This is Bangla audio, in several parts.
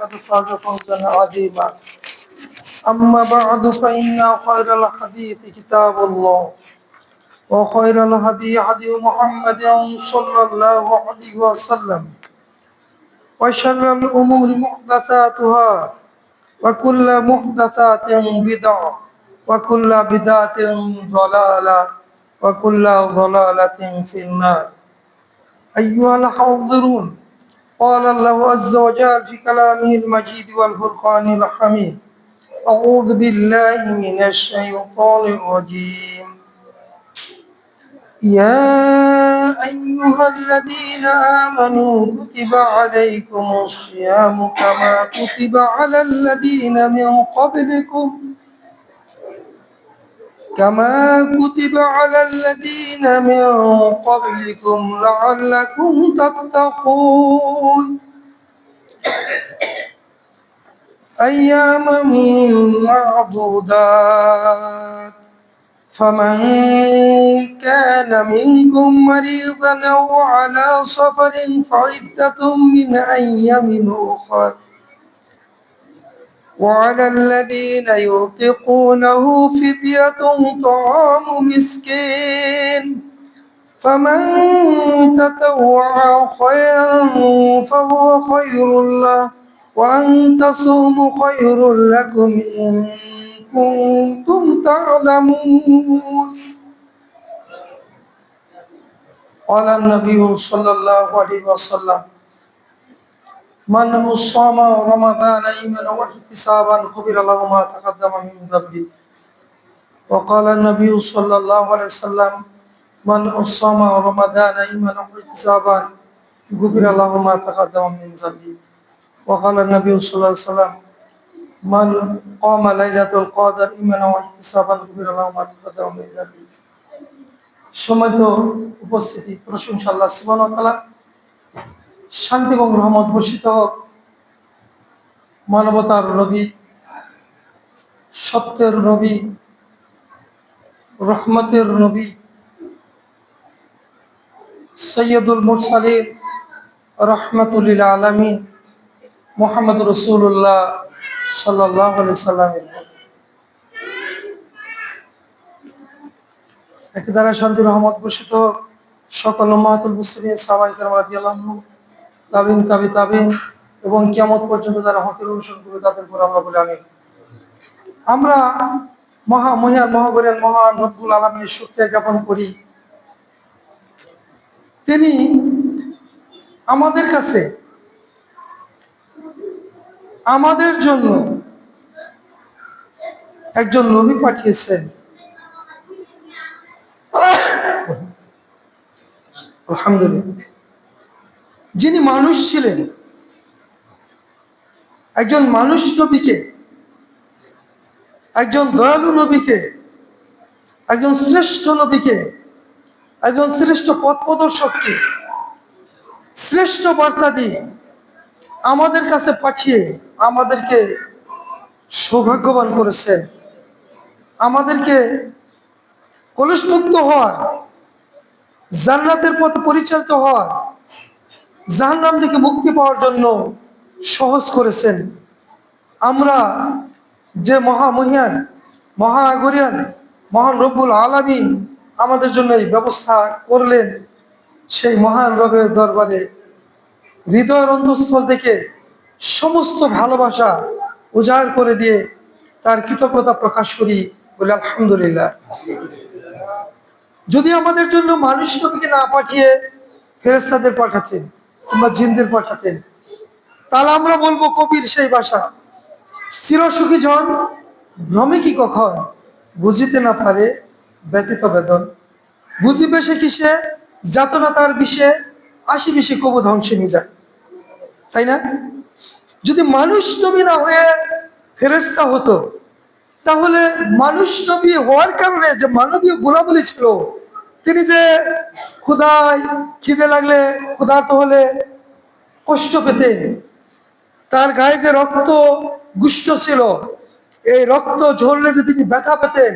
فقد فاز فوزا عظيما. أما بعد فإن خير الحديث كتاب الله وخير الهدي هدي محمد صلى الله عليه وسلم وشر الأمور محدثاتها وكل محدثات بدعة وكل بدعة ضلالة وكل ضلالة في النار. أيها الحاضرون، قال الله عز وجل في كلامه المجيد والفرقان الحميد: أعوذ بالله من الشيطان الرجيم. يا أيها الذين آمنوا كتب عليكم الصيام كما كتب على الذين من قبلكم لعلكم تتقون. أياما معدودات، فمن كان منكم مريضا أو على سفر فعدة من أيام أخر، وعلى الذين يطيقونه فدية طعام مسكين، فمن تطوع خيرا فهو خير له، وأن تصوموا خير لكم إن كنتم تعلمون. قال النبي صلى الله عليه وسلم: من صام رمضان إيمانا واحتسابا غفر له ما تقدم من ذنبه. وقال النبي صلى الله عليه وسلم: من صام رمضان إيمانا واحتسابا غفر له ما تقدم من ذنبه. وقال النبي صلى الله عليه وسلم: من قام ليلة القدر إيمانا واحتسابا غفر له ما تقدم من ذنبه. সম্মানিত উপস্থিতি, প্রশংসা আল্লাহ সুবহানাহু ওয়া তাআলা। শান্তি এবং রহমত বর্ষিত হোক মানবতার নবী, সত্যের নবী, রহমতের নবী, সৈয়দুল মুরসালিন রাহমাতুল লিল আলামিন মুহাম্মদ রাসূলুল্লাহ সাল্লাল্লাহু আলাইহি সাল্লামের একদারা শান্তি রহমত বর্ষিত হোক সকল উম্মাতুল মুসলিমিন সাহাবায়ে কেরাম রাদিয়াল্লাহু আনহুম, তাবিন তাবিন এবং কিয়ামত পর্যন্ত যারা হকের অনুসরণ করবে তাদের উপর আমরা বলি আমিন। আমরা মহান রব্বুল আলামিনের শুকরিয়া জ্ঞাপন করি। তিনি আমাদের কাছে আমাদের জন্য একজন নবী পাঠিয়েছেন, আলহামদুলিল্লাহ, যিনি মানুষ ছিলেন। একজন মানুষ নবীকে, একজন দয়ালু নবীকে, একজন শ্রেষ্ঠ নবীকে, একজন শ্রেষ্ঠ পথ প্রদর্শককে শ্রেষ্ঠ বার্তা দিয়ে আমাদের কাছে পাঠিয়ে আমাদেরকে সৌভাগ্যবান করেছেন, আমাদেরকে কলুষমুক্ত হওয়ার, জান্নাতের পথে পরিচালিত হওয়ার, জাহান্নাম থেকে মুক্তি পাওয়ার জন্য সহজ করেছেন। আমরা যে মহান রব্বুল আলামিন আমাদের জন্য এই ব্যবস্থা করলেন, সেই মহান রবের দরবারে হৃদয়ের অন্তঃস্থল থেকে সমস্ত ভালোবাসা উজাড় করে দিয়ে তার কৃতজ্ঞতা প্রকাশ করি, বলে আলহামদুলিল্লাহ। যদি আমাদের জন্য মানুষ নবীকে না পাঠিয়ে ফেরেশতাদের পাঠাতেন কিংবা জিনদের পাঠাতেন, তাহলে আমরা বলবো কবির সেই ভাষা: চিরসুখী জন ভ্রমে কি কখন, বুঝিতে না পারে ব্যতীত বেদন। বুঝিবে সে কিসে, যাতনা তার বিষে, আসি বেশি কবু ধ্বংসে নিয়ে যায়। তাই না? যদি মানুষ নবী না হয়ে ফেরেশতা হতো, তাহলে মানুষ নবী হওয়ার কারণে যে মানবীয় গুণাবলী ছিল, তিনি যে খিদে লাগলে, ক্ষুধার্ত হলে কষ্ট পেতেন, তার গায়ে যে রক্ত গুষ্ট ছিল, এই রক্ত ঝরলে যে তিনি ব্যথা পেতেন,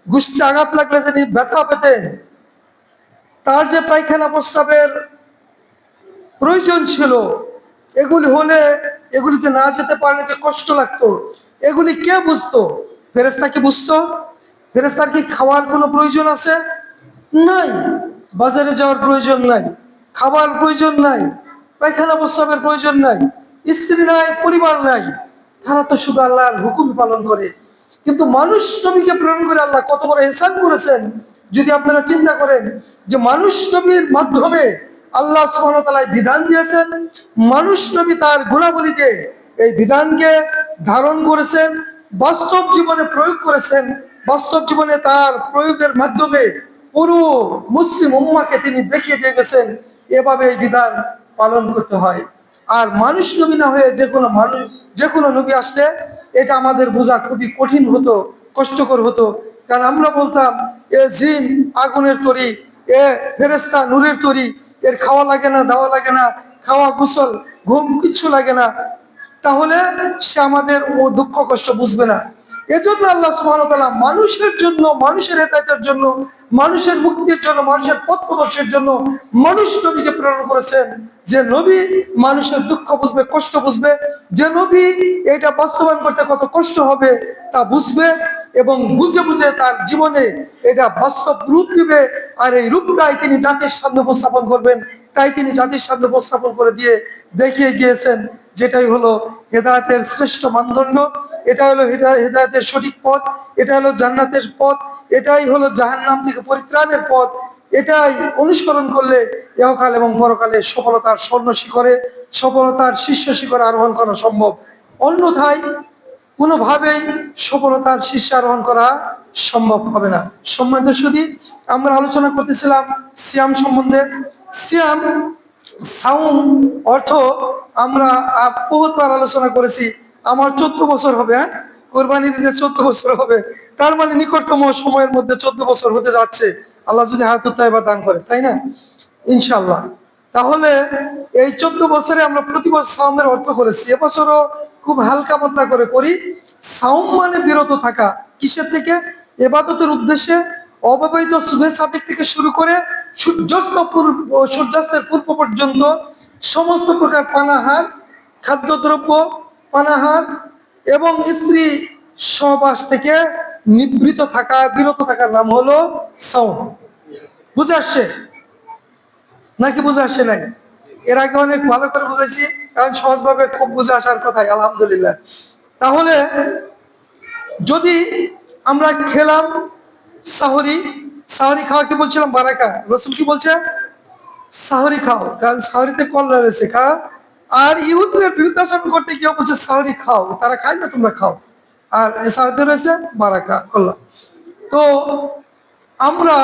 গুষ্টি আঘাত লাগলে যে তিনি ব্যথা পেতেন, তার যে পায়খানা প্রস্রাবের প্রয়োজন ছিল, এগুলি হলে এগুলিতে না যেতে পারলে যে কষ্ট লাগতো, এগুলি কে বুঝতো? ফেরেশতা কি বুঝতো? ফেরেশতার কি খাওয়ার কোনো প্রয়োজন আছে? নাই। বাজারে যাওয়ার প্রয়োজন নাই, খাবার প্রয়োজন নাই, পায়খানা প্রস্রাবের প্রয়োজন নাই, স্ত্রী নাই, পরিবার নাই। তারা তো শুধু আল্লাহর হুকুম পালন করে। কিন্তু মানুষ নবীকে প্রেরণ করে আল্লাহ কত বড় ইহসান করেছেন যদি আপনারা চিন্তা করেন, যে মানুষ নবীর মাধ্যমে আল্লাহ সুবহানাহু ওয়া তাআলা বিধান দিয়েছেন, মানুষ নবী তার গুণাবলীতে এই বিধানকে ধারণ করেছেন, বাস্তব জীবনে প্রয়োগ করেছেন, বাস্তব জীবনে তার প্রয়োগের মাধ্যমে পুরো মুসলিম উম্মাহকে তিনি দেখিয়ে দিয়ে গেছেন এভাবে এই বিধান পালন করতে হয়। আর মানুষ নবী না হয়ে যে কোনো নবী আসলে এটা আমাদের বোঝা খুবই কঠিন হতো, কষ্টকর হতো। কারণ আমরা বলতাম এ জিন আগুনের তরি, এ ফেরেশতা নূরের তরি, এর খাওয়া লাগে না, দাওয়া লাগে না, খাওয়া গোসল ঘুম কিচ্ছু লাগে না, তাহলে সে আমাদের ও দুঃখ কষ্ট বুঝবে না। এজন্য আল্লাহ সুবহানাহু ওয়া তাআলা মানুষের জন্য, মানুষের হেদায়েতের জন্য, মানুষের মুক্তির জন্য, মানুষের পথ প্রদর্শনের জন্য মানুষ নবীকে প্রেরণ করেছেন। যে নবী মানুষের দুঃখ বুঝবে, কষ্ট বুঝবে, যে নবী এটা বাস্তবায়ন করতে কত কষ্ট হবে তা বুঝবে, এবং বুঝে বুঝে তার জীবনে এটা বাস্তব রূপ দিবে। আর এই রূপটাই তিনি জাতির সামনে উপস্থাপন করবেন। তাই তিনি জাতির সামনে উপস্থাপন করে দিয়ে দেখিয়ে গিয়েছেন যেটাই হলো হেদায়েতের শ্রেষ্ঠ মানদণ্ড, এটা হলো হেদায়েতের সঠিক পথ, এটা হলো জান্নাতের পথ, এটাই হলো জাহান্নাম থেকে পরিত্রাণের পথ। এটাই অনুসরণ করলে ইহকাল এবং পরকালে সফলতার স্বর্ণ শিখরে, সফলতার শীর্ষ শিখরে আরোহণ করা সম্ভব। অন্যথায় কোনোভাবেই সফলতার শীর্ষে আরোহণ করা সম্ভব হবে না। সম্মানিত সুধী, আমরা আলোচনা করতেছিলাম সিয়াম সম্বন্ধে। সিয়াম, সাউম অর্থ আমরা বহুতবার আলোচনা করেছি। আমার 14 বছর হবে, হ্যাঁ, কোরবানি দিতে 14 বছর হবে। তার মানে নিকটতম সময়ের মধ্যে 14 বছর হতে যাচ্ছে, আল্লাহ যদি হায়াতুত তাইবা দান করে, তাই না? ইনশাআল্লাহ। তাহলে এই 14 বছরে আমরা প্রতি বছর সাওমের অর্থ করেছি, এবছরও খুব হালকা পাতলা করে করি। সাওম মানে বিরত থাকা, কিসের থেকে? ইবাদতের উদ্দেশ্যে। অব্যবহৃত সুবহে সাদিক থেকে শুরু করে সূর্যাস্তের পূর্ব পর্যন্ত সমস্ত প্রকার পানাহার, খাদ্যদ্রব্য, পানাহার এবং স্ত্রী সহবাস থেকে নিবৃত থাকা, বিরত থাকার নাম হলো সাওম। বুঝে আসছে নাকি বুঝে আসে নাই? এর আগে অনেক ভালো করে বুঝেছি, কারণ সহজভাবে খুব বুঝে আসার কথাই, আলহামদুলিল্লাহ। তাহলে যদি আমরা খেলাম সাহরি, সাহরি খাওয়া কি বলছিলাম? বারাকা। রসুল কি বলছে? সাহরি খাও, কারণ সাহরিতে কল্যাণ রয়েছে, খাও। আর ইহুদিদের বিরুদ্ধাচরণ করতে গিয়ে বলছে সাহরি খাও, তারা খায় না, তোমরা খাও। আর সাহরিতে রয়েছে বারাকা, কল্যাণ। তো আমরা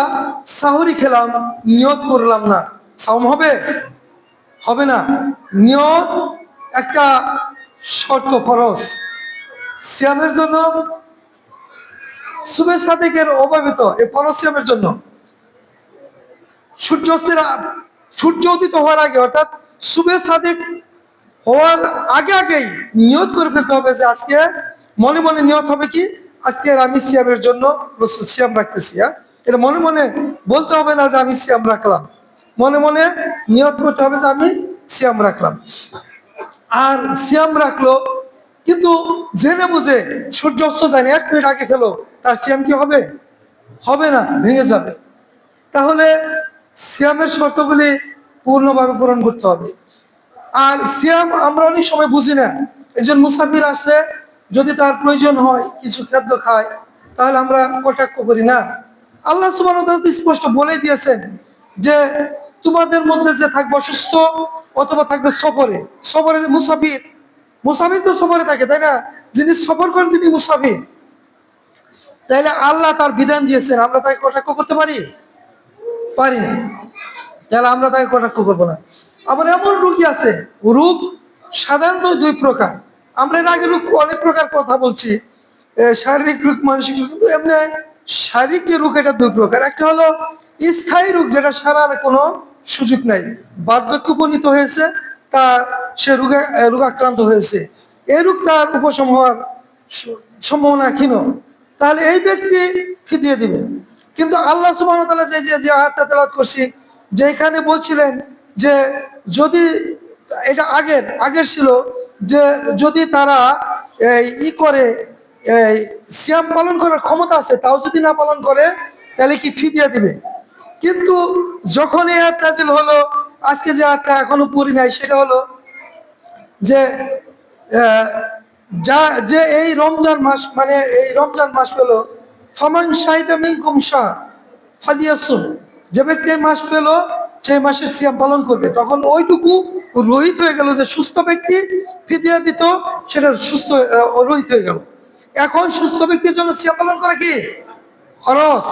সাহরি খেলাম, নিয়ত করলাম না, সাওম হবে? হবে না। নিয়ত একটা শর্ত, ফরজ সিয়ামের জন্য। সুবহে সাদিকের অভাবিত এই ফরজ সিয়ামের জন্য সূর্য উদিত হওয়ার আগে, অর্থাৎ সুবহে সাদিক হওয়ার আগেই নিয়ত করে ফেলতে হবে যে আজকে, মনে মনে নিয়ত হবে কি, আজকে আমি সিয়ামের জন্য সিয়াম রাখতেছি। হ্যাঁ, এটা মনে মনে বলতে হবে না যে আমি সিয়াম রাখলাম, মনে মনে নিয়ত করতে হবে যে আমি সিয়াম রাখলাম। আর সিয়াম রাখলো, কিন্তু জেনে বুঝে সূর্য অস্ত যায়নি, 1 মিনিট আগে খেলো, তার সিয়াম কি হবে? হবে না, ভেঙে যাবে। তাহলে সিয়ামের শর্তগুলি পূর্ণভাবে পূরণ করতে হবে। আর সিয়াম আমরা অনেক সময় বুঝি না। একজন মুসাফির আসলে যদি তার প্রয়োজন হয় কিছু খাদ্য খায়, তাহলে আমরা কটাক্ষ করি না। আল্লাহ সুবহানাহু ওয়া তাআলা স্পষ্ট বলে দিয়েছেন যে তোমাদের মধ্যে যে থাকবে অসুস্থ অথবা থাকবে সফরে, সফরে মুসাফির, মুসাফির তো সফরে থাকে, তাই না? যিনি সফর করেন তিনি মুসাফির। তাইলে আল্লাহ তার বিধান দিয়েছেন, আমরা তাকে কটাক্ষ করতে পারি? পারি না। তাহলে আমরা তাকে কটাক্ষ করবো না। আবার এমন রোগী আছে, রোগ সাধারণত 2 প্রকার। আমরা এর আগে রোগ অনেক প্রকার কথা বলছি, শারীরিক রোগ, মানসিক রোগ, কিন্তু এমনি শারীরিক যে রোগ এটা 2 প্রকার। একটা হলো স্থায়ী রোগ, যেটা সারার কোনো সুযোগ নাই, বার্ধক্য উপনীত হয়েছে, তা সে রোগাক্রান্ত হয়েছে, এই রোগ তার উপশম হওয়ার সম্ভাবনা ক্ষীণ, তাহলে এই ব্যক্তি ফিদিয়ে দিবে। কিন্তু আল্লাহ সুবহানাহু ওয়া তাআলা যে আয়াতটা তেলাওয়াত করছি, যেখানে বলছিলেন যে যদি এটা আগের ছিল যে যদি তারা ই করে, সিয়াম পালন করার ক্ষমতা আছে, তাও যদি না পালন করে তাহলে কি ফিদিয়া দিবে। কিন্তু যখন এই আয়াত নাযিল হলো, আজকে যে আয়াতটা এখনো পড়ি নাই, সেটা হলো যে আহ, যা যে এই রমজান মাস, মানে এই রমজান মাস হলো ফামান শাহিদা মিনকুম শাহর ফালিয়াসুম, যে ব্যক্তি এই মাস পেল সেই মাসের সিয়াম পালন করবে। তখন ওইটুকু রহিত হয়ে গেল, যে সুস্থ ব্যক্তি ফিদিয়া দিত সেটা সুস্থ রহিত হয়ে গেল। এখন সুস্থ ব্যক্তির জন্য সিয়াম পালন করা কি খরচ।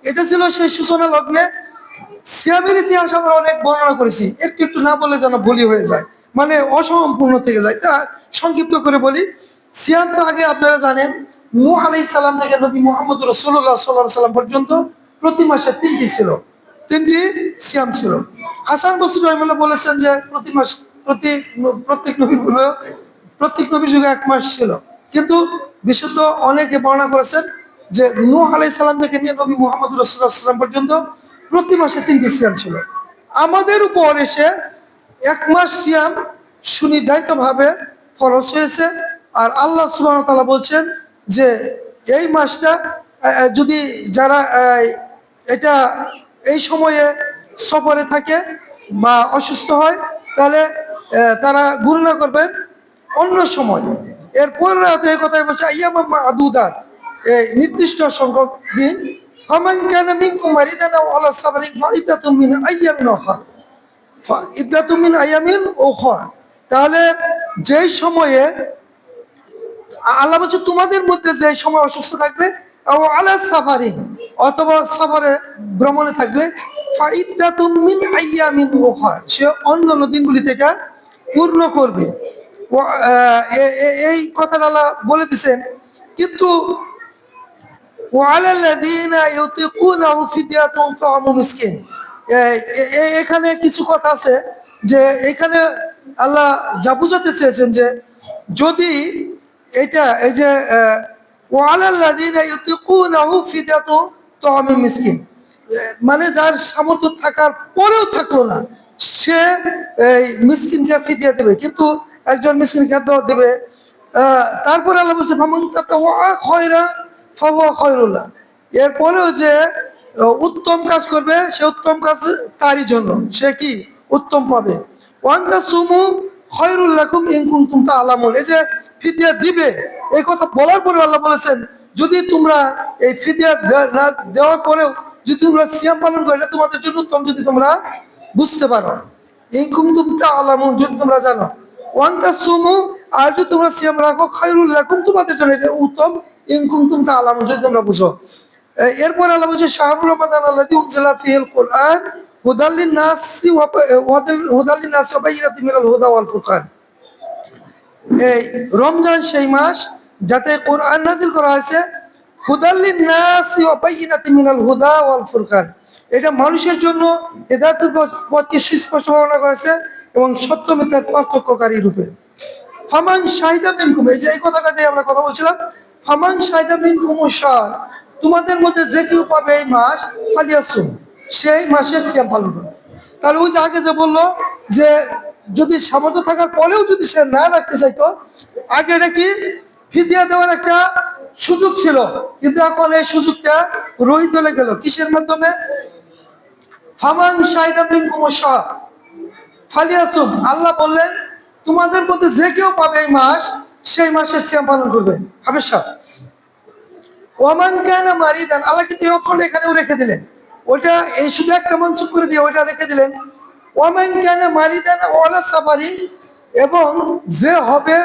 এটা ছিল সেই সূচনা লগ্নে। সিয়ামের ইতিহাস আমরা অনেক বর্ণনা করেছি, একটু একটু না বলে যেন ভুলি হয়ে যায়, মানে অসম্পূর্ণ থেকে যায়। তা সংক্ষিপ্ত করে বলি, সিয়ামটা আগে আপনারা জানেন নূহ আলাইহিস সালাম থেকে নবী মুহাম্মদ রাসূলুল্লাহ সাল্লাল্লাহু আলাইহি সাল্লাম পর্যন্ত প্রতি মাসে তিনটি ছিল, তিনটি সিয়াম ছিল। হাসান বসরি রাহিমাহুল্লাহ বলেছেন যে প্রতি মাস, প্রত্যেক নবীর প্রত্যেক নবীর যুগে এক মাস ছিল। কিন্তু বিশুদ্ধ অনেকে বর্ণনা করেছেন যে নূহ আলাইহিস সালাম থেকে নিয়ে নবী মুহাম্মদ রাসূলুল্লাহ সাল্লাল্লাহু আলাইহি ওয়াসাল্লাম পর্যন্ত প্রতি মাসে তিনটি সিয়াম ছিল। আমাদের উপর এসে এক মাস সিয়াম সুনির্ধারিতভাবে ফরজ হয়েছে। আর আল্লাহ সুবহানাহু ওয়া তাআলা বলছেন যে এই মাসটা যদি যারা এটা এই সময়ে সফরে থাকে বা অসুস্থ হয়, তাহলে তারা গণনা করবেন অন্য সময়। এরপর এই কথাই বলছে আইয়ামাম মা'দুদাত, এই নির্দিষ্ট সংখ্যক দিন। ফামান কানা মিনকুম মারিদান আও আলা সাফারিন ফাইদাতুম মিন আইয়ামিন উখরা, ফাইদাতুম মিন আইয়ামিন উখরা। তাহলে যেই সময়ে আল্লাহ বলছে তোমাদের মধ্যে যে সময় অসুস্থ থাকবে, আও আলা সাফারিন, অথবা সফরে ভ্রমণে থাকবে, ফাইদাতুম মিন আইয়ামিন উখরা, সে অন্যান্য দিনগুলি থেকে পূর্ণ করবে। এই কথাটা আল্লাহ বলে দিচ্ছেন। কিন্তু এখানে কিছু কথা আছে, যে এখানে আল্লাহ যা বুঝাতে চেয়েছেন যে যদি এটা এই যে মানে যার সামর্থ্য থাকার পরেও থাকলো না, সে এই মিসকিনকে ফিদিয়া দেবে, কিন্তু একজন মিসকিন খাদ্য দেবে। তারপরে আল্লাহ বলছে এরপরেও যে উত্তম কাজ করবে, সে উত্তম কাজ তারই জন্য, সে কি উত্তম পাবে। ওয়ান্তা সুমু খয়রুল লাকুম ইন কুনতুম তা'লামুন, এই যে ফিদিয়া দিবে, এই কথা বলার পরে আল্লাহ বলেছেন যদি তোমরা এই ফিদিয়া না দেওয়ার পরেও যদি তোমরা সিয়াম পালন করো, এটা তোমাদের জন্য উত্তম, যদি তোমরা বুঝতে পারো। ইন কুনতুম তা'লামুন, যদি তোমরা জানো। ওয়ান্তা সুমু, আর যদি তোমরা সিয়াম রাখো, খায়রুল লাকুম, তোমাদের জন্য এটা উত্তম, ইন কুনতুম তা'লামুন, যদি তোমরা বুঝো। এরপর আল্লাহ বলছে শাহরুর রমাদান আল্লাযী উনজিলা ফীহিল কুরআন হুদাল লিন-নাসি ওয়া বায়িনাতিন মিনাল হুদা ওয়াল ফুরকান। এই রমজান সেই মাস যাতে কোরআন নাযিল করা হয়েছে, হুদাল লিন-নাসি ওয়া বায়িনাতিন মিনাল হুদা ওয়াল ফুরকান, এটা মানুষের জন্য হেদায়েতের পথকে সুস্পষ্ট বর্ণনা করেছে এবং সত্য মিথ্যার পার্থক্যকারী রূপে। ফামান শাহিদা মিনকুম, এই যে এই কথাটা দিয়ে আমরা কথা বলছিলাম, ফামান শাহিদা মিনকুম শাহর, তোমাদের মধ্যে যে কেউ পাবে এই মাস, ফালিয়াসুম, সেই মাসের সিয়াম পালন করবে। তাহলে ওই যে আগে যে বললো যে যদি সামর্থ্য থাকার পরেও যদি সে না রাখতে চাইতো, আগে এটা কি ফিদিয়া দেওয়ার একটা সুযোগ ছিল, কিন্তু এখন এই সুযোগটা রহিত হয়ে গেল। কিসের মাধ্যমে? ফামান শাহিদা মিনকুম শাহর ফালিয়াসুম, আল্লাহ বললেন তোমাদের মধ্যে যে কেউ পাবে এই মাস, সেই মাসের সিয়াম পালন করবেন। হামেশা ওয়ামান কানা মারিদান, আল্লাহ কিন্তু এখানেও রেখে দিলেন, ওইটা এই শুধু একটা মনসুখ করে দিয়ে ওইটা রেখে দিলেন। ওয়ামান কানা মারিদান ওয়ালা সাফারিন, এবং যে হবে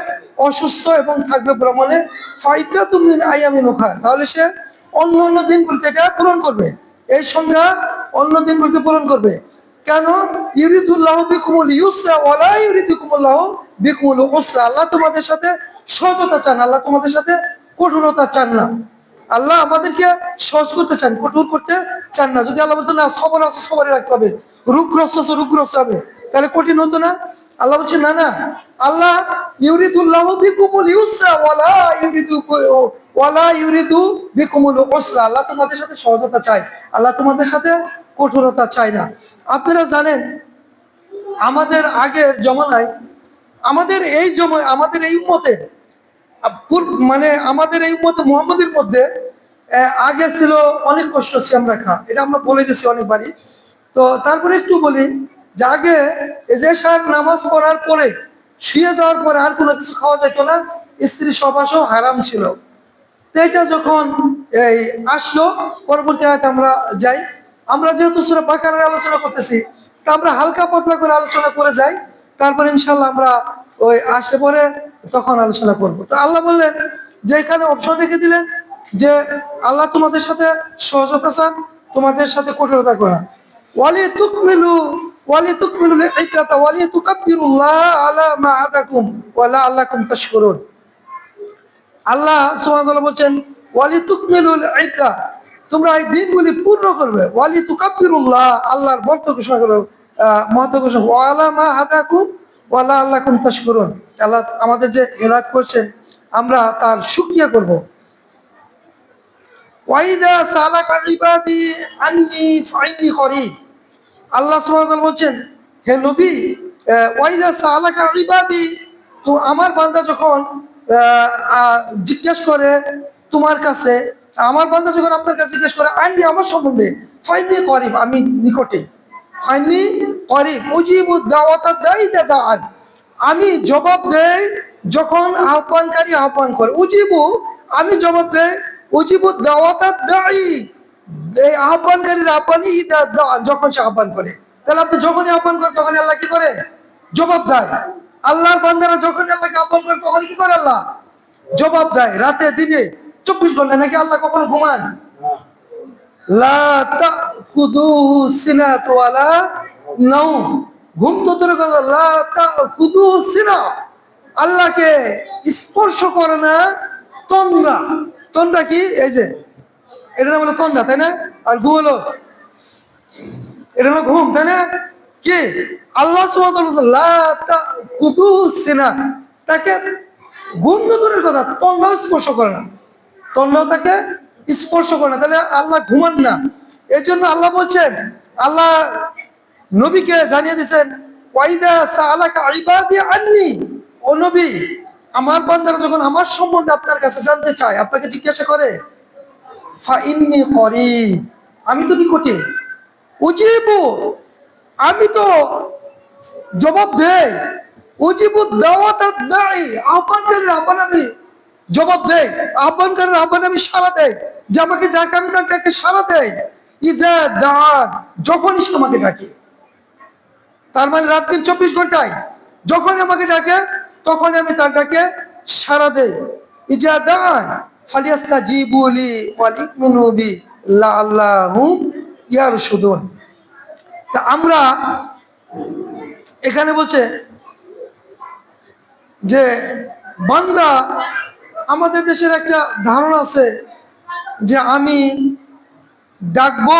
অসুস্থ এবং থাকবে ভ্রমণে, ফাইদাতুম মিন আইয়ামিন উখরা, তাহলে সে অন্য অন্য দিনগুলিতে এটা পূরণ করবে, এই সংখ্যা অন্য দিনগুলিতে পূরণ করবে। কেন? ইউরিদুল্লাহু বিকুমুল ইউসরা ওয়ালা ইউরিদুকুমুল্লাহু বিকুমুল উসরা, আল্লাহ তোমাদের সাথে সহজতা চান, আল্লাহ তোমাদের সাথে কঠোরতা চান না। আল্লাহ আমাদেরকে সহজ করতে চান, কঠোর করতে চান না। যদি আল্লাহ বলতো না সবর আছে সবরে রাখতে হবে, রোগগ্রস্ত আছে রোগগ্রস্ত হবে, তাহলে কঠিন হতো না? আল্লাহ বলছে না না, আল্লাহ ইউরিদুল্লাহু বিকুমুল ইউসরা ওয়ালা ইউরিদু বিকুমুল উসরা, আল্লাহ তোমাদের সাথে সহজতা চায়, আল্লাহ তোমাদের সাথে কঠোরতা চায় না। আপনারা জানেন আমাদের আগের জমানায় আমাদের এই উম্মতে মানে আমাদের এই উম্মতে মুহাম্মাদের মধ্যে আগে ছিল অনেক কষ্ট সিয়াম রাখা, এটা আমরা বলে গেছি অনেকবারই। তো তারপরে একটু বলি যে আগে এশার নামাজ পড়ার পরে শুয়ে যাওয়ার পরে আর কোনো কিছু খাওয়া যেত না, স্ত্রী সবাসও হারাম ছিল। তো এটা যখন এই আসলো, পরবর্তী আয়াতে আমরা যাই। আমরা যেহেতু সূরা বাকারার আলোচনা করতেছি, তা আমরা হালকা পাতলা করে আলোচনা করে যাই, তারপর ইনশাল্লাহ আমরা ওই আসলে পরে তখন আলোচনা করব। তো আল্লাহ বললেন যে এখানে অপশন রেখে দিলেন যে আল্লাহ তোমাদের সাথে সহজতা চান, তোমাদের সাথে কঠোরতা করা। ওয়ালি তুকমিলু ওয়ালি তুকমিলু ইদ্দাতা ওয়ালি তুকাব্বিরুল্লাহ আলা মা হাদাকুম ওয়া লাআল্লাকুম তাশকুরুন। আল্লাহ সুবহানাহু ওয়া তাআলা বলেন ওয়ালি তুকমিলুল ইদ্দা, তোমরা এই দিনগুলি পূর্ণ করবে। ওয়ালি তুকাব্বিরুল্লাহ, আল্লাহর মহত্ব ঘোষণা করবে, মহত্ব ঘোষণা ওয়া আলা মা হাদাকুম ওয়া লাআল্লাকুম তাশকুরুন। আল্লাহ আমাদের যে হেদায়েত করছেন আমরা তার শুকরিয়া করব। ওয়াইদা সালাকা ইবাদি আন্নী ফাইন্নী করিব। আল্লাহ সুবহানাহু ওয়া তাআলা বলেন হে নবী, ওয়াইদা সালাকা ইবাদি, তো আমার বান্দা যখন জিজ্ঞেস করে তোমার কাছে, আমার বান্দা যখন আপনার কাছে জিজ্ঞেস করে আইনি আমার সম্বন্ধে, ফাইনি করিব, আমি নিকটে, ফাইনি করিব উজিবু দাওয়াতাদ দাঈ ইযা দাআন, আমি জবাব দেই যখন আহ্বানকারী আহ্বান করে। উজিবু, আমি জবাব দেই, উজিবু দাওয়াতাদ দাঈ, এই আহ্বানকারীর আহ্বানই ইযা দাআন, যখন সে আহ্বান করে। তাহলে আপনি যখনই আহ্বান করেন তখন আল্লাহ কি করে? জবাব দেয়। আল্লাহর বান্দারা যখন আল্লাহকে আহ্বান করে তখন কি করে? আল্লাহ জবাব দেয়। রাতে দিনে 24 ঘন্টা নাকি আল্লাহ কখনো ঘুমান? লা তাখুযুহু সিনাতু ওয়ালা নাওম, ঘুম তো দূরের কথা, লা তাখুযুহু সিনা, আল্লাহকে স্পর্শ করে না তন্দ্রা। তন্দ্রা কি? এই যে এটা নাম হলো তন্দ্রা, তাই না? আর ঘুম হলো, এটা হলো ঘুম, তাই না? কি আল্লাহ সুবহানাহু ওয়া তাআলা লা তাখুযুহু সিনা, তাকে ঘুম তো দূরের কথা, তন্দ্রাও স্পর্শ করে না, তন্দ্রাও তাকে স্পর্শ করে না। তাহলে আল্লাহ ঘুমান না। এই জন্য আল্লাহ বলছেন, আল্লাহ নবীকে জানিয়ে দিচ্ছেন ওয়াইদা সাআলাকা ইবাদি আন্নী, ও নবী, আমার বান্দারা যখন আমার সম্বন্ধে আপনার কাছে জানতে চায়, আপনাকে জিজ্ঞাসা করে, ফাইন্নী করিব, আমি তো নিকটে, উজিবু, আমি তো জবাব দেই, উজিবু দাওয়াতাদ দাঈ, আহ্বানকারীর আহ্বান আমি জবাব দেই, আহ্বানকারীর আহ্বান আমি সাড়া দেই, যে আমাকে ডাকে আমি তার ডাকে সাড়া দেই, ইযা দাআন, যখনই সে আমাকে ডাকে। তার মানে রাত দিন 24 ঘন্টায় যখনই আমাকে ডাকে তখনই আমি তার ডাকে সাড়া দেই। ইযা দাআন ফালিয়াস্তাজিবু লি ওয়াল ইউমিনু বি লাআল্লাহুম ইয়ারশুদুন। তা আমরা এখানে বলছে যে বান্দা, আমাদের দেশের একটা ধারণা আছে যে আমি ডাকবো,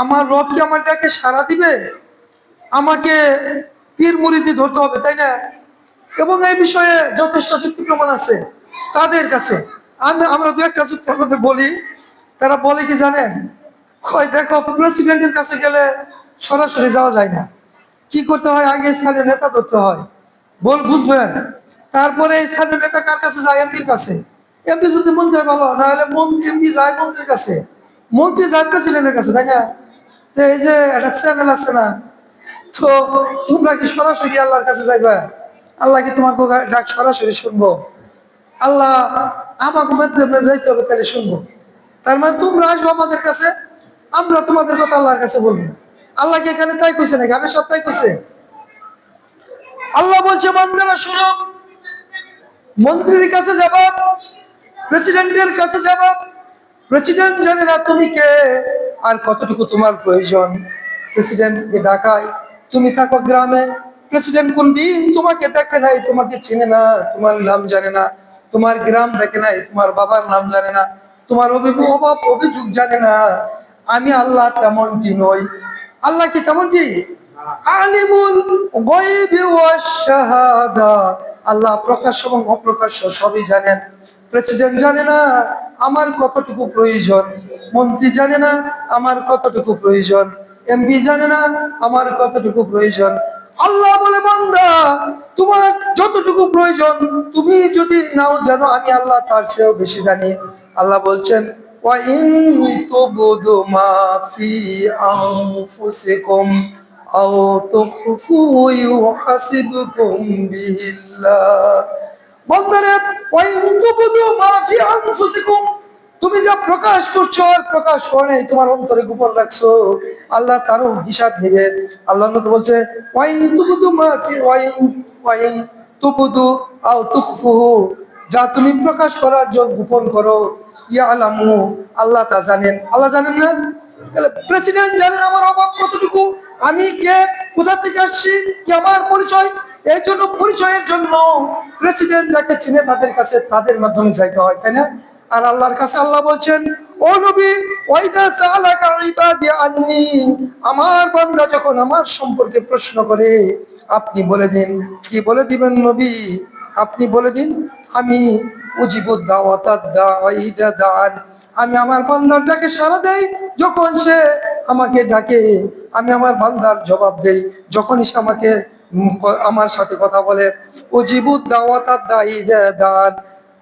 আমার রব কি আমার ডাকে সাড়া দিবে, আমাকে পীর মুরিদি ধরতে হবে, তাই না? এবং এই বিষয়ে যথেষ্ট যুক্তি প্রমাণ আছে তাদের কাছে। আমরা দু একটা যুক্তি আপনাদের বলি। তারা বলে কি জানেন? কয় দেখো, প্রেসিডেন্টের কাছে গেলে সরাসরি যাওয়া যায় না, কি করতে হয়? আগে স্থানীয় নেতা ধরতে হয়, বুঝবেন? তারপরে স্থানীয় নেতা কার কাছে যায়? এমপির কাছে। এমপি যদি মন্ত্রী হয় ভালো, না হলে এমপি যায় মন্ত্রীর কাছে, মন্ত্রী যায় প্রেসিডেন্টের কাছে, তাই না? তো এই যে একটা চ্যানেল আছে না, তো তোমরা কি সরাসরি আল্লাহর কাছে যাইবা? আল্লাহ কি তোমার ডাক সরাসরি শুনবো? আল্লাহ আমাকে মাধ্যমে যাইতে হবে, তাহলে শুনবো। তার মানে তোমরা আসবো আমাদের কাছে, আমরা তোমাদের কথা আল্লাহর কাছে বলবো। আল্লাহ কি এখানে তাই কইছে নাকি? আমি সব তাই কইছে? আল্লাহ বলছে বান্দারা শুনো, মন্ত্রীর কাছে যাবা, প্রেসিডেন্টের কাছে যাবা, প্রেসিডেন্ট জানে না তুমি কে আর কতটুকু তোমার প্রয়োজন। প্রেসিডেন্টকে ডাকায়, তুমি থাকো গ্রামে, প্রেসিডেন্ট কোন দিন তোমাকে দেখে নাই, তোমাকে চেনে না, তোমার নাম জানে না, তোমার গ্রাম দেখে নাই, তোমার বাবার নাম জানে না, তোমার অভিযোগ জানে না। আমি আল্লাহ তেমনটি নই। আল্লাহ কি তেমনটি? আলিমুল গায়বি ওয়াশ শাহাদা, আল্লাহ প্রকাশ্য এবং অপ্রকাশ্য সবই জানেন। প্রেসিডেন্ট জানে না আমার কতটুকু প্রয়োজন, মন্ত্রী জানে না আমার কতটুকু প্রয়োজন, এমপি জানে না আমার কতটুকু প্রয়োজন। আল্লাহ বলে বান্দা, তোমার প্রয়োজন, তুমি যদি নাও জানো আমি আল্লাহ তার চেয়েও বেশি জানি। আল্লাহ বলছেন ওয়া ইন তুবদু মা ফি আনফুসিকুম আও তুখফু ইউহাসিবকুম বিহিল্লাহ। বান্দারে ওয়া ইন তুবদু মা ফি আনফুসিকুম, তুমি যা প্রকাশ করছো আর প্রকাশ করে নাই, তোমার অন্তরে গোপন রাখছো, আল্লাহ তারও হিসাব নেবে। আল্লাহ বলছে ওয়াইন তুবদু মা ফি ওয়াইন তুবদু আও তুখফুহু, যা তুমি প্রকাশ করার জন্য গোপন করো, ইয়ালামু, আল্লাহ তা জানেন। আল্লাহ জানেন না? তাহলে প্রেসিডেন্ট জানেন আমার অভাব কতটুকু, আমি কে, কোথা থেকে আসছি, কি আমার পরিচয়। এই জন্য পরিচয়ের জন্য প্রেসিডেন্ট যাকে চিনে তাদের কাছে, তাদের মাধ্যমে যাইতে হয়, তাই না? আর আল্লাহর কাছে আল্লাহ বলছেন ও নবী ওয়াইদা সালাকা ইবাদি আন্নি, আমার বান্দা যখন আমার সম্পর্কে প্রশ্ন করে আপনি বলে দিন। কি বলে দিবেন নবী? আপনি বলে দিন আমি উজিবুদ দাওয়াতাদ দাঈ ইযা দাআন, আমি আমার বান্দার ডাকে সাড়া দেই যখন সে আমাকে ডাকে, আমি আমার বান্দার জবাব দেই যখনই সে আমাকে আমার সাথে কথা বলে। উজিবুদ দাওয়াতাদ দাঈ ইযা দাআন,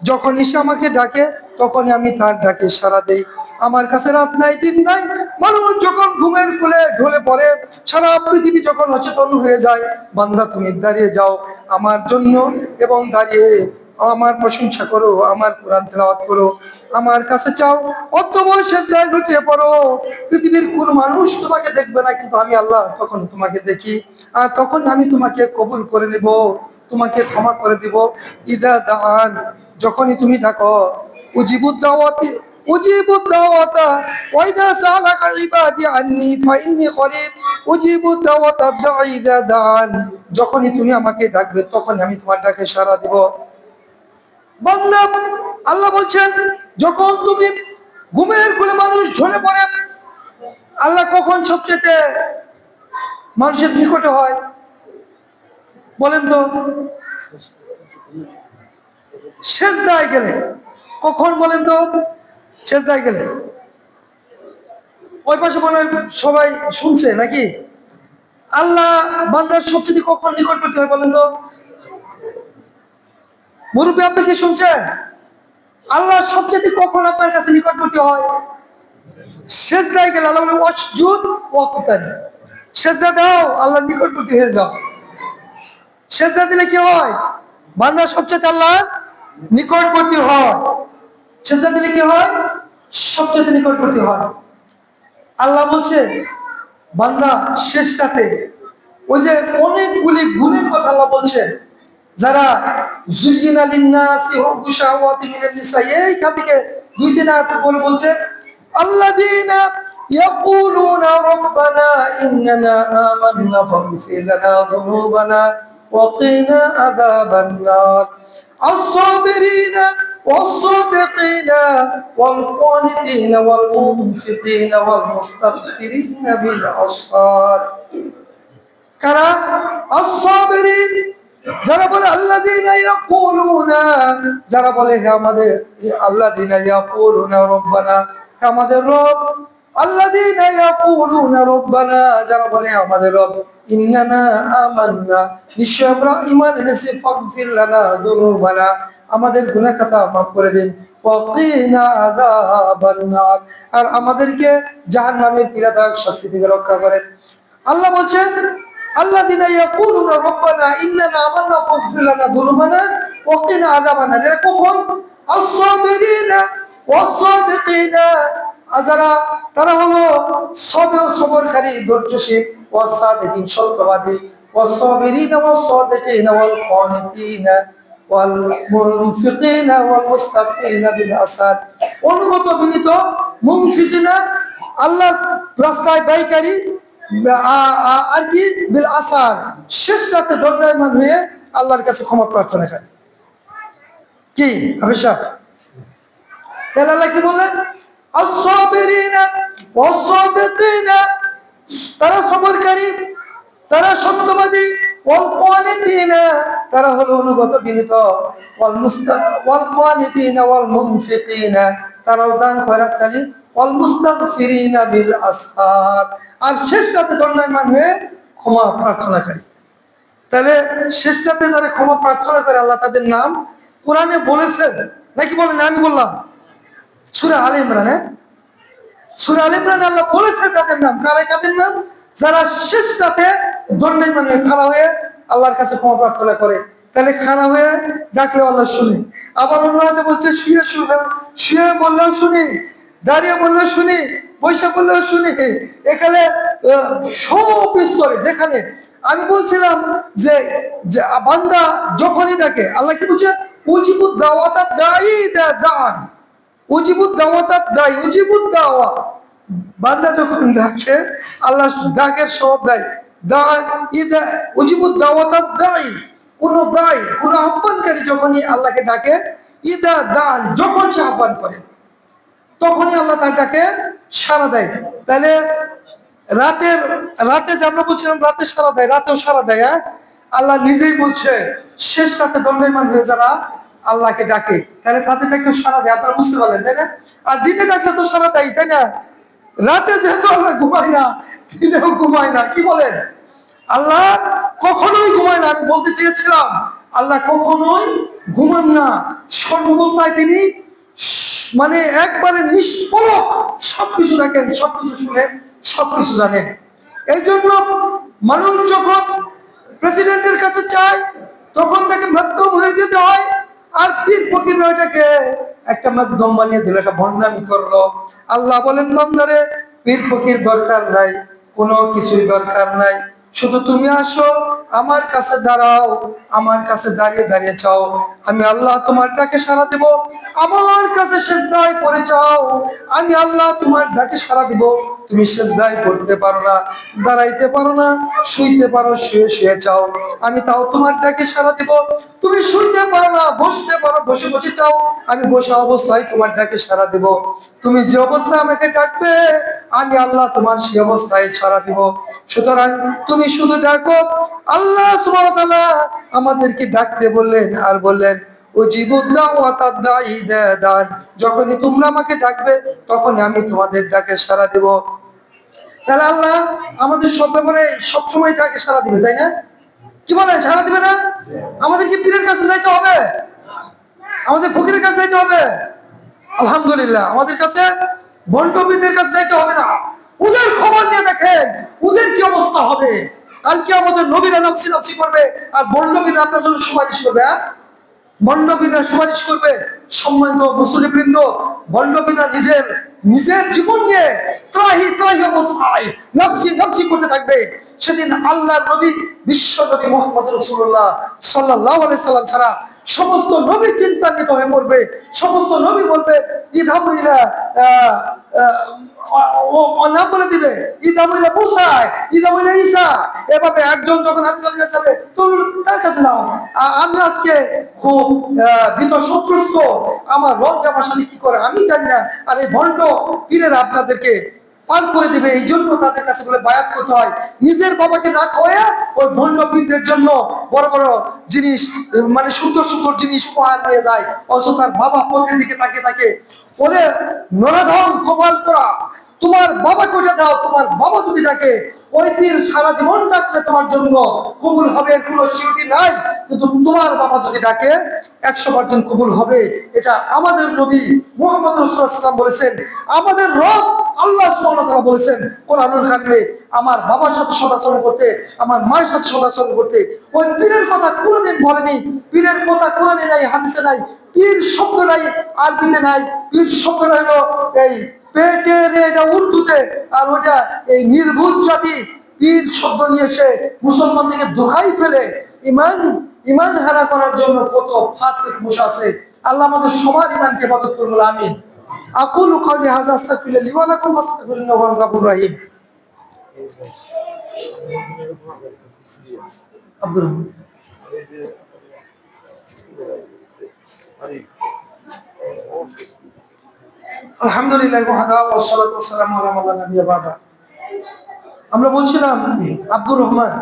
যখনই সে আমাকে ডাকে তখনই আমি তার ডাকে সাড়া দেই। আমার কাছে রাত নাই দিন নাই, মানুষ যখন ঘুমের কোলে ঢলে পড়ে, সারা পৃথিবী যখন অচেতন হয়ে যায়, বান্দা তুমি দাঁড়িয়ে যাও আমার জন্য এবং দাঁড়িয়ে আমার প্রশংসা করো, আমার কোরআন তেলাওয়াত করো, আমার কাছে চাও, অতঃপর সেজদায় লুটিয়ে পড়ো। পৃথিবীর কোন মানুষ তোমাকে দেখবে না, কিন্তু আমি আল্লাহ তখন তোমাকে দেখি, আর তখন আমি তোমাকে কবুল করে নেব, তোমাকে ক্ষমা করে দিব। ইদা দান, যখনই তুমি ডাকো। উজিবুদ দাওয়াতি উজিবুদ দাওয়াতা ওয়াইদা সালাকা ইবাদি আন্নি ফাইন্নী করিব উজিবুদ দাওয়াতা দাঈ ইযা দাআন, যখনই তুমি আমাকে ডাকবে তখনই আমি তোমার ডাকে সাড়া দেব। বান্দা, আল্লাহ বলছেন যখন তুমি ঘুমের কোলে মানুষ ঝরে পড়ে, আল্লাহ কখন সবচেয়ে মানুষের নিকটে হয় বলেন তো? সেজদায় গেলে। কখন বলেন তো? সেজদায় গেলে। ওই পাশে মনে হয় সবাই শুনছে নাকি? আল্লাহ বান্দার সবচেয়ে কখন নিকটবর্তী হয় বলেন তো? মুরব্বী, আপনি কি শুনছেন? আল্লাহ সবচেয়ে কখন আপনার কাছে নিকটবর্তী হয়? সেজদায় গেলে। আল্লাহ বলে ওয়াসজুদ ওয়াক্তানি, সেজদা দাও, আল্লাহ নিকটবর্তী হয়ে যাও। সেজদা দিলে কি হয়? বান্দা সবচেয়ে আল্লাহ নিকটবর্তী হয়। সেজদা দিলে কি হয়? সবচেয়ে নিকটবর্তী হয়। আল্লাহ বলছে বান্দা শেষ রাতে ওই যে অনেকগুলি গুণের কথা আল্লাহ বলছে, যারা যুয়িনা লিন-নাসি হুব্বু শাহাওয়াতি মিনান নিসা, এইখান থেকে 2-3 আয়াত পরে বলছে আল্লাযীনা ইয়াকুলুনা রাব্বানা ইন্নানা আমান্না ফাগফির লানা যুনুবানা ওয়া কিনা আযাবান নার আস-সাবিরিনা ওয়াস-সাদিকিনা ওয়াল-কানিতিনা ওয়াল-মুনফিকিনা ওয়াল-মুস্তাগফিরিনা বিল আসহার। কারা? আস-সাবিরিন, যারা বলে আল্লাযীনা ইয়াকুলুনা, যারা বলে হে আমাদের, আল্লাযীনা ইয়াকুলুনা রাব্বানা, হে আমাদের রব। আল্লাযীনা ইয়াকুলুনা রাব্বানা, যারা বলে আমাদের রব। ইন্নানা আমান্না, নিশ্চয় আমরা ঈমান এনেছি। ফাগফির লানা যুনুবানা, আমাদের গুনাহ খাতা মাফ করে দিন। ওয়াকিনা আযাবান নার, আর আমাদেরকে জাহান্নামের পীড়াদায়ক শাস্তি থেকে রক্ষা করেন। আল্লাহ বলছেন আল্লাযীনা ইয়াকুলুনা রাব্বানা ইন্নানা আমান্না ফাগফির লানা যুনুবানা ওয়া কিনা আযাবান নার। এরা কখন? আস-সাবিরিনা ওয়াস-সাদিকিনা, যারা, তারা হলো সবরকারী, ধৈর্যশীল, ওয়াস-সাদিকিন, সত্যবাদী, ওয়াস-সাবিরিনা ওয়াস-সাদিকিনা ওয়াল-কানিতিনা ওয়াল-মুনফিকিনা ওয়াল-মুস্তাগফিরিনা বিল আসহার, অনুগত বিনীত, মুনফিকিনা আল্লাহর রাস্তায় ব্যয়কারী, আর কি বিল আসার, শেষ রাতে দণ্ডায়মান হয়ে আল্লাহর কাছে ক্ষমা প্রার্থনা করে। কি অভিশাপ? তাহলে আল্লাহ কি বললেন? আস-সাবিরিনা ওয়াস-সাদিকিনা, তারা সবরকারী, তারা সত্যবাদী, ওয়াল-কানিতিনা, তারা হলো অনুগত বিনীত, ওয়াল-কানিতিনা ওয়াল-মুনফিকিনা, তারাও দান খয়রাতকারী, ওয়াল-মুস্তাগফিরিনা বিল আসহার, আর শেষ রাতে দণ্ডায়মান হয়ে ক্ষমা প্রার্থনাকারী। তাহলে শেষটাতে যারা ক্ষমা প্রার্থনা করে আল্লাহ তাদের নাম কোরআনে বলেছেন নাকি বলেন? আমি বললাম সূরা আলে ইমরান, সূরা আলে ইমরানে আল্লাহ বলেছেন তাদের নাম। কাদের নাম? যারা শেষটাতে দণ্ডায়মান হয়ে খাড়া হয়ে আল্লাহর কাছে ক্ষমা প্রার্থনা করে। তাহলে খাড়া হয়ে ডাকলে আল্লাহ শুনে। আবার অন্যতে বলছে শুয়ে শুয়ে বললেও শুনি, দাঁড়িয়ে বললেও শুনি, বৈশা বললেও শুনি। এখানে সব স্তরে যেখানে আমি বলছিলাম যে বান্দা যখনই ডাকে আল্লাহ কি বলছে? উজিবুদ দাওয়াতাদ দাঈ দাআন, উজিবুদ দাওয়াতাদ দাঈ, উজিবুদ দাওয়া। বান্দা যখন ডাকে আল্লাহ ডাকের সব দেয়। উজিবুদ দাওয়াতাদ দাঈ, কোন দাঈ কোন আহ্বানকারী যখনই আল্লাহকে ডাকে, ইদা দান যখন সে আহ্বান করে তখনই আল্লাহ তার ডাকে সাড়া দেয়। তাহলে রাতে যে আমরা বলছিলাম রাতে সাড়া দেয়, রাতেও সাড়া দেয়। আল্লাহ নিজেই বলছে শেষ রাতে দণ্ডায়মান হয়ে যারা আল্লাহকে ডাকে তাহলে তাদের ডাকেও সাড়া দেয়। আপনারা বুঝতে পারলেন তাই না? আর দিনে ডাকলে তো সাড়া দেয় তাই না? রাতে যেহেতু আল্লাহ ঘুমায় না, দিনেও ঘুমায় না। কি বলেন? আল্লাহ কখনোই ঘুমায় না। আমি বলতে চেয়েছিলাম আল্লাহ কখনোই ঘুমান না। সর্বাবস্থায় তিনি মানে একবারে নিষ্পলক সবকিছু দেখেন, সবকিছু শুনেন, সবকিছু জানেন। এই জন্য মানুষ যখন প্রেসিডেন্টের কাছে চায় তখন তাকে মাধ্যম হয়ে যেতে হয়। আর পীর ফকির ওইটাকে একটা মাধ্যম বানিয়ে দিল, একটা ভণ্ডামি করলো। আল্লাহ বলেন বান্দারে পীর ফকির দরকার নাই, কোনো কিছুই দরকার নাই, শুধু তুমি আসো আমার কাছে দাঁড়াও, আমার কাছে দাঁড়িয়ে দাঁড়িয়ে চাও, আমি আল্লাহ তোমার ডাকে সাড়া দেব। আমার কাছে সেজদায় পড়ে চাও, আমি আল্লাহ তোমার ডাকে সাড়া দিব। তুমি সেজদায় পড়তে পারো না, দাঁড়াইতে পারো না, শুইতে পারো, শুয়ে শুয়ে চাও, আমি তাও তোমার ডাকে সাড়া দিব। তুমি শুইতে পারো না, বসতে পারো, বসে বসে চাও, আমি বসা অবস্থায় তোমার ডাকে সাড়া দেব। তুমি যে অবস্থায় আমাকে ডাকবে আমি আল্লাহ তোমার সেই অবস্থায় সাড়া দিব। সুতরাং তুমি শুধু ডাকো। আল্লাহ সুবহানাহু ওয়া তাআলা আমাদেরকে ডাকতে বললেন আর বললেন যখনই তোমরা আমাকে ডাকবে তখনই আমি তোমাদের ডাকে সাড়া দেব। তাহলে আল্লাহ আমাদের সব ব্যাপারে সবসময় ডাকে সাড়া দিবে তাই না? কি বলেন? সাড়া দিবে না? আমাদের কি পীরের কাছে যাইতে হবে? আমাদের ফকিরের কাছে যাইতে হবে? আলহামদুলিল্লাহ আমাদের কাছে বন্টবীরদের কাছে যাইতে হবে না। ওদের খবর নিয়ে দেখেন ওদের কি অবস্থা হবে। কালকে আমাদের নবীরা নাফসি নাফসি করবে আর বন্টবীররা আপনার জন্য সুপারিশ করবে। বন্ডবীরা সুপারিশ করবে। সম্মানিত মুসলিমবৃন্দ, বন্ডবীরা নিজের নিজের জীবন নিয়ে ত্রাহি ত্রাহি অবস্থায় নাফসি নাফসি করতে থাকবে। সেদিন আল্লাহর নবী বিশ্ব নবী মুহাম্মদ রাসূলুল্লাহ সাল্লাল্লাহু আলাইহি সাল্লাম ছাড়া সমস্ত নবী চিন্তান্বিত হয়ে পড়বে। সমস্ত নবী বলবে ইদহাবুলিলা নাম বলে দিবে ইদহাবুলিলা মুসা, ইদহাবুলিলা ঈসা। এভাবে একজন যখন আরেকজনের কাছে যাবে তুমি তার কাছে যাও। আমি আজকে খুব ভীত সন্ত্রস্ত, আমার লজ্জা ভাষালি কি করে আমি জানি না। আর এই ভণ্ড পীরেরা আপনাদেরকে পান করে দিবে, এই জন্য তাদের কাছে বলে বায়াত করতে হয়। নিজের বাবাকে না খাওয়া ওই ভণ্ড পীরদের জন্য বড় বড় জিনিস মানে সুন্দর সুন্দর জিনিস উপহার নিয়ে যায়, অথচ তার বাবা পথের দিকে তাকে তাকে ওরে নরাধম কপাল করা, তোমার বাবাকে ওটা দাও। তোমার বাবা যদি ডাকে ওই পীর সারা জীবন ডাকলে তোমার জন্য কবুল হবে, কোনো সিউটি নাই। কিন্তু তোমার বাবা যদি ডাকে 100% কবুল হবে। এটা আমাদের নবী মুহাম্মদ রাসূলুল্লাহ সাল্লাল্লাহু আলাইহি ওয়াসাল্লাম বলেছেন। আমাদের রব আল্লাহ সুবহানাহু ওয়া তাআলা বলেছেন কোরআনুল কারিমে, আমার বাবার সাথে সদাচরণ করতে, আমার মায়ের সাথে সদাচরণ করতে। ওই পীরের কথা কোনোদিন বলেনি। পীরের কথা কোরআনে নাই, হাদিসে নাই। পীর শব্দ নাই, আরবিতে নাই। পীর শব্দটা হলো এই পেটের, এটা উর্দুতে, আর ওটা এই নির্ভুল জাতি পীর শব্দ নিয়ে এসে মুসলমানদেরকে ধোঁকাই ফেলে ইমান হারা করার জন্য কত ফাতরে বসে আছে। আল্লাহ আমাদের সবার ইমানকে হেফাজত করুন। আমিন। আকুলু কাওলি হাযা আস্তাগফিরুল্লাহ লি ওয়া লাকুম ওয়াস্তাগফিরুহু ইন্নাহু হুয়াল গাফুরুর রহিম। আব্দুর রহমান আলহামদুলিল্লাহ ওয়াহদা ওয়াসসালাতু ওয়াসসালামু আলা মান লা নাবিয়্যা বা'দা। আমরা বলছিলাম আব্দুর রহমান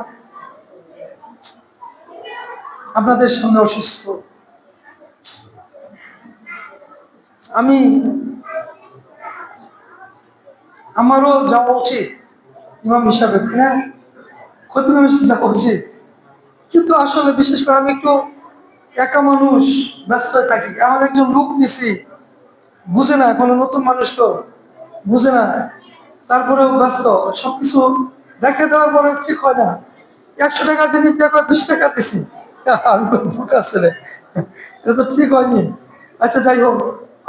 আপনাদের সামনে অসুস্থ। আমি আমারও যাওয়া উচিত ইমাম হিসাবে, তাই না? খতিব হিসাবে যাওয়া উচিত। কিন্তু আসলে বিশেষ করে আমি একটু একা মানুষ, ব্যস্ত হয়ে থাকি। এমন একজন লোক নিছি, বুঝে না, এখনো নতুন মানুষ তো বুঝে না, তারপরেও ব্যস্ত, সবকিছু দেখে দেওয়ার পরে ঠিক হয় না। 100 টাকা জিনিস দেখো 20 টাকা দিছি। আমি বুক আসলে এটা তো ঠিক হয়নি। আচ্ছা যাই হোক,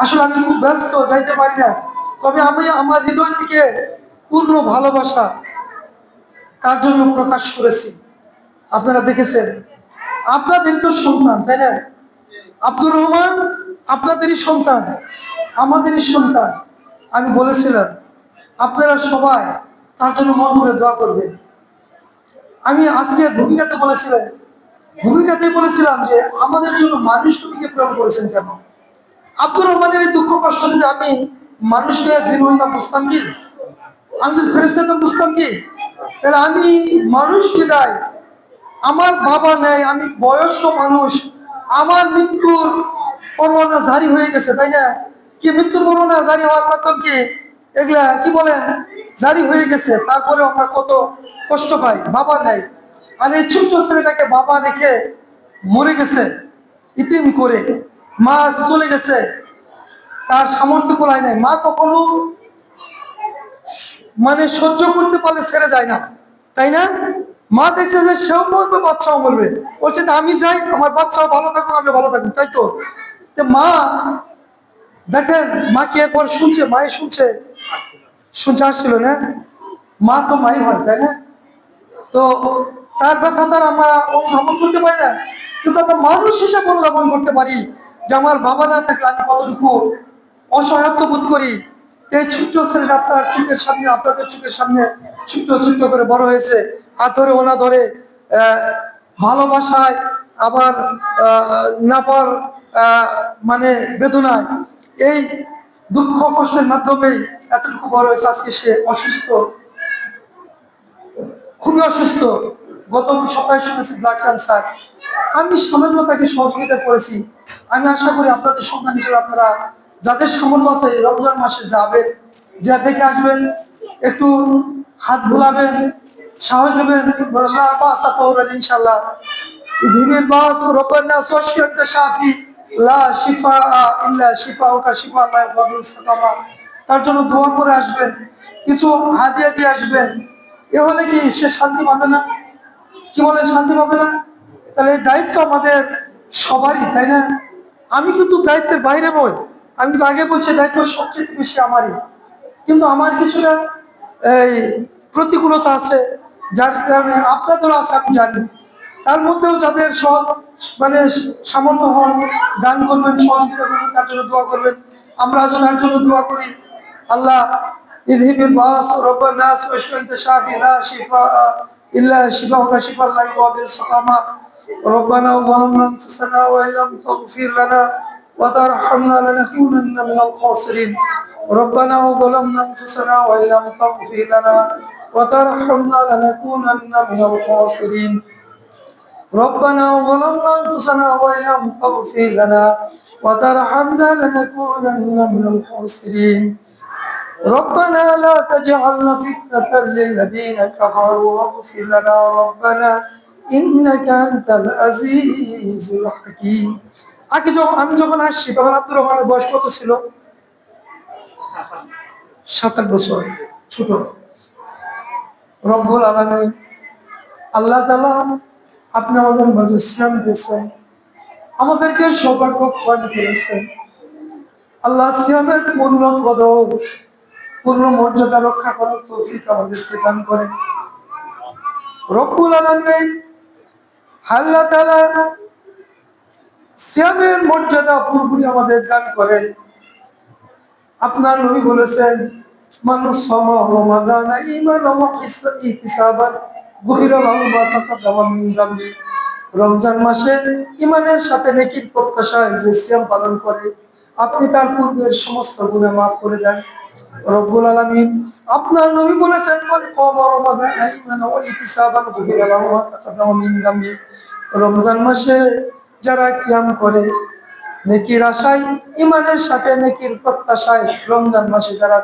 আসলে আমি খুব ব্যস্ত, যাইতে পারি না। তবে আমি আমার হৃদয় থেকে পূর্ণ ভালোবাসা তার জন্য প্রকাশ করেছি। আপনারা দেখেছেন, আপনাদের তো সন্তান, তাই না? আব্দুর রহমান আপনাদেরই সন্তান, আমাদেরই সন্তান। আমি বলেছিলাম আপনারা সবাই তার জন্য মন করে দোয়া করবেন। আমি আজকে ভূমিকাতে বলেছিলাম যে আমাদের জন্য মানুষ নবীকে প্রেরণ করেছেন কেন? আব্দুর রহমানের এই দুঃখ কষ্ট যদি আমি মানুষকে জীবন না বুঝতাম কি, আমি যদি ফেরেশতা হতাম বুঝতাম কি? তাহলে আমি মানুষ বিদায়, আমার বাবা নেই, আমি বয়স্ক মানুষ, আমার মৃত্যুর পরোয়ানা জারি হয়ে গেছে, তাই না? কি মৃত্যুর পরোয়ানা জারি হওয়ার মাধ্যম কি এগুলা কি বলেন, জারি হয়ে গেছে, তারপরে আমরা কত কষ্ট পাই, বাবা নেই। আর এই ছোট্ট ছেলেটাকে বাবা রেখে মরে গেছে ইতিম করে, মা চলে গেছে, তার সামর্থ্য কোলায় নাই। মা কখনো মানে সহ্য করতে পারলে ছেড়ে যায় না, তাই না? মা দেখছে যে সেও মরবে, বাচ্চাও মরবে, বলছে যে আমি যাই, আমার বাচ্চাও ভালো থাকুক, আমি ভালো থাকি, তাই তো? তো মা দেখেন, মা কি একবার শুনছে, মায়ে শুনছে, আসছিল না? মা তো মাই হয়, তাই না? তো তার কথা তার আমরা অনুধাবন করতে পারি না, কিন্তু আমরা মানুষ হিসেবে অনুধাবন করতে পারি যে আমার বাবা না থাকলে আমি কতটুকু অসহায়ত্ব বোধ করি। এই ছোট্ট ছেলেটা আপনার চোখের সামনে, আপনাদের চোখের সামনে ছোট্ট ছোট্ট করে বড় হয়েছে, হাত ধরে ওনা ধরে ভালোবাসায়, আবার নাপার মানে বেদনায়, এই দুঃখ কষ্টের মাধ্যমেই এতটুকু বড় হয়েছে। আজকে সে অসুস্থ, খুবই অসুস্থ। গত সপ্তাহে শুনেছি ব্লাড ক্যান্সার। আমি সামান্য তাকে সহযোগিতা করেছি। আমি আশা করি আপনাদের সন্তান হিসেবে আপনারা যাদের সামর্থ্য আছে এই রমজান মাসে যাবেন, যা দেখে আসবেন, একটু হাত ভুলাবেন, সাহস দেবেন, আল্লাহ বাসা তহবেন ইনশাল্লাহ। ধীমের বাস রব্বানা সশিয়াত শাফি লা শিফা ইল্লা শিফাউকা শিফা লা ইয়াগুদিরু সাকামা। তার জন্য দোয়া করে আসবেন, কিছু হাদিয়া দিয়ে আসবেন। এ হলে কি সে শান্তি পাবে না? কি বলেন, শান্তি পাবে না? তাহলে এই দায়িত্ব আমাদের সবারই, তাই না? আমি কিন্তু দায়িত্বের বাইরে নই, আমি তো আগে বলছি দায়িত্ব সবচেয়ে বেশি আমারই। কিন্তু আমার কিছুটা এই প্রতিকূলতা আছে, যার কারণে আপনাদেরও আছে আমি জানি। তার মধ্যেও যাদের সব মানে সামর্থ্য হন, দান করবেন, সহযোগিতা করবেন, তার জন্য দোয়া করবেন। আমরা যেন তার জন্য দোয়া করি। আল্লাহ ইযহিবিল বাস রব্বান নাস ওয়াশফি আনতা শাফি লা শিফা ইল্লা শিফাউকা শিফা লা ইউগাদিরু সাকামা। ربنا ظلمنا انفسنا وان لم تغفر لنا وترحمنا لنكونن من الخاسرين. ربنا ظلمنا انفسنا وان لم تغفر لنا وترحمنا لنكونن من الخاسرين. ربنا ظلمنا انفسنا وان لم تغفر لنا وترحمنا لنكونن من الخاسرين. ربنا لا تجعلنا فتنة للذين كفروا واغفر لنا ربنا إنك أنت العزيز الحكيم. আগে যখন আমি যখন আসছি তখন আব্দুর রহমানের বয়স কত ছিল? 7-8 বছর, ছোট। রব্বুল আলামিন আল্লাহ তাআলা আপনি আমাদের মাঝে সিয়াম দিয়েছেন, আমাদেরকে সৌভাগ্য প্রদান করেছেন। আল্লাহ সিয়ামের পূর্ণ কদর, পূর্ণ মর্যাদা রক্ষা করার তৌফিক আমাদেরকে দান করেন। রব্বুল আলামিন আল্লাহ তাআলা সিয়ামের মর্যাদা পুরোপুরি আমাদের দান করেন। আপনার নবী বলেছেন মান সামা রমাদান ঈমানান ওয়া ইহতিসাবান গুফিরা লাহু মা তাকাদ্দামা মিন যামবি। রমজান মাসে ঈমানের সাথে নেকির প্রত্যাশায় যে সিয়াম পালন করে, আপনি তার পূর্বের সমস্ত গুনাহ মাফ করে দেন। রব্বুল আলামিন আপনার নবী বলেছেন মান কামা রমাদান ঈমানান ওয়া ইহতিসাবান গুফিরা লাহু মা তাকাদ্দামা মিন যামবি। রমজান মাসে যারা কিয়াম করে নেকির আশায়, ঈমানের সাথে নেকির প্রত্যাশায় রমজান মাসে যারা